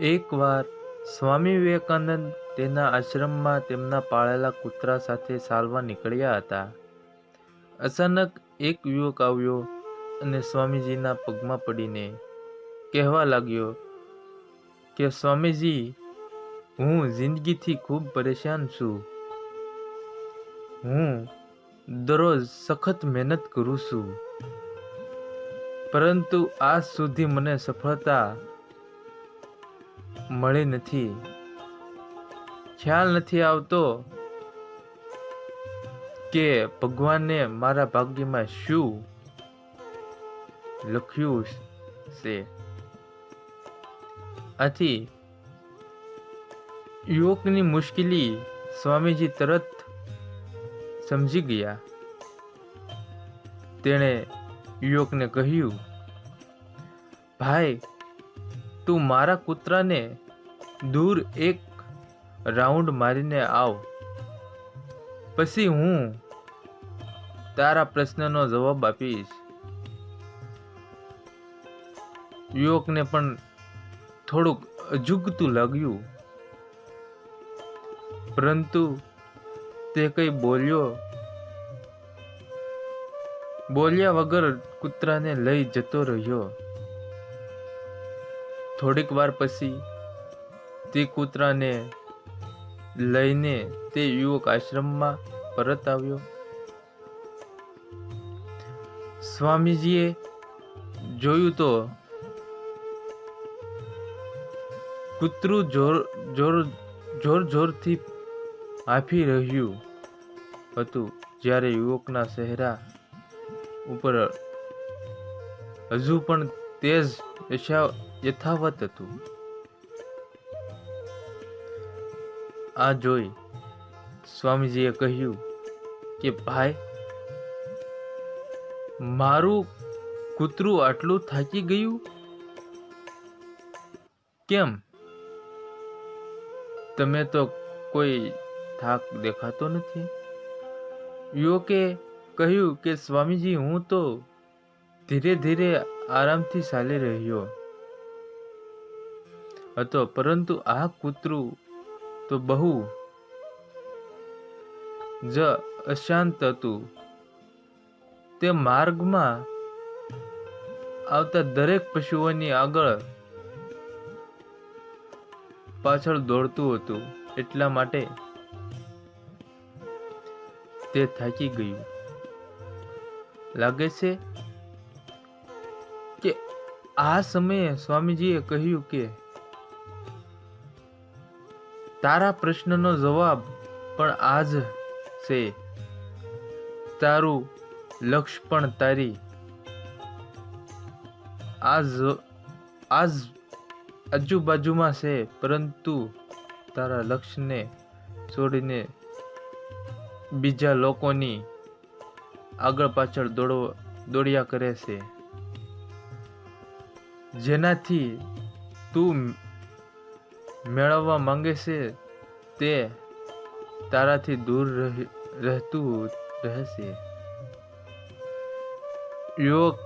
એકવાર સ્વામી વિવેકાનંદ તેના આશ્રમમાં તેમના પાળેલા કૂતરા સાથે ચાલવા નીકળ્યા હતા. અચાનક એક યુવક આવ્યો અને સ્વામીજીના પગમાં પડીને કહેવા લાગ્યો કે સ્વામીજી, હું જિંદગીથી ખૂબ પરેશાન છું. હું દરરોજ સખત મહેનત કરું છું, પરંતુ આજ સુધી મને સફળતા મળી નથી. ખ્યાલ નથી આવતો કે ભગવાને મારા ભાગ્યમાં શું લખ્યું છે. આથી યુવકની મુશ્કેલી સ્વામીજી તરત સમજી ગયા. તેણે યુવકને કહ્યું, ભાઈ, તું મારા કૂતરાને દૂર એક રાઉન્ડ મારીને આવ, પછી હું તારા પ્રશ્નનો જવાબ આપીશ. યુવકને પણ થોડુંક અજુગતું લાગ્યું, પરંતુ તે કંઈ બોલ્યા વગર કૂતરાને લઈ જતો રહ્યો. થોડીક વાર પછી તે કૂતરાને લઈને તે યુવક આશ્રમમાં પરત આવ્યો. સ્વામીજીએ જોયું તો કૂતરું જોરથી હાંફી રહ્યું હતું, જ્યારે યુવકના ચહેરા ઉપર હજુ પણ તેજ યથાવત હતું. આ જોઈ સ્વામીજીએ કહ્યું કે ભાઈ, મારું કૂતરું આટલું થાકી ગયું કેમ? તમે તો કોઈ થાક દેખાતો નથી. યુવકે કહ્યું કે સ્વામીજી, હું તો ધીરે ધીરે આરામથી ચાલી રહ્યો હતો, પરંતુ આ કૂતરું તો બહુ જ અશાંત હતું. તે માર્ગમાં આવતા દરેક પશુઓની આગળ પાછળ દોડતું હતું, એટલા માટે તે થાકી ગયું લાગે છે. કે આ સમયે સ્વામીજીએ કહ્યું કે તારા પ્રશ્નનો જવાબ પણ આ જ છે. તારું લક્ષ્ય પણ તારી આજુબાજુમાં છે, પરંતુ તારા લક્ષ્યને છોડીને બીજા લોકોની આગળ પાછળ દોડ્યા કરે છે, જેનાથી તું મેળવવા માંગે છે તે તારાથી દૂર રહેતું રહેશે. યુવક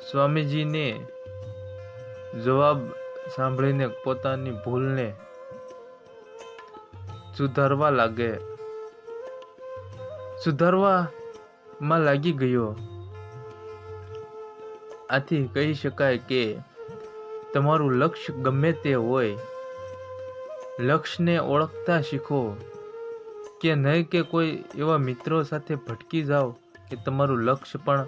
સ્વામીજીને જવાબ સાંભળીને પોતાની ભૂલને સુધારવામાં લાગી ગયો. આથી કહી શકાય કે તમારું લક્ષ્ય ગમે તે હોય, લક્ષ્યને ઓળખતા શીખો કે નહીં કે કોઈ એવા મિત્રો સાથે ભટકી જાઓ કે તમારું લક્ષ્ય પણ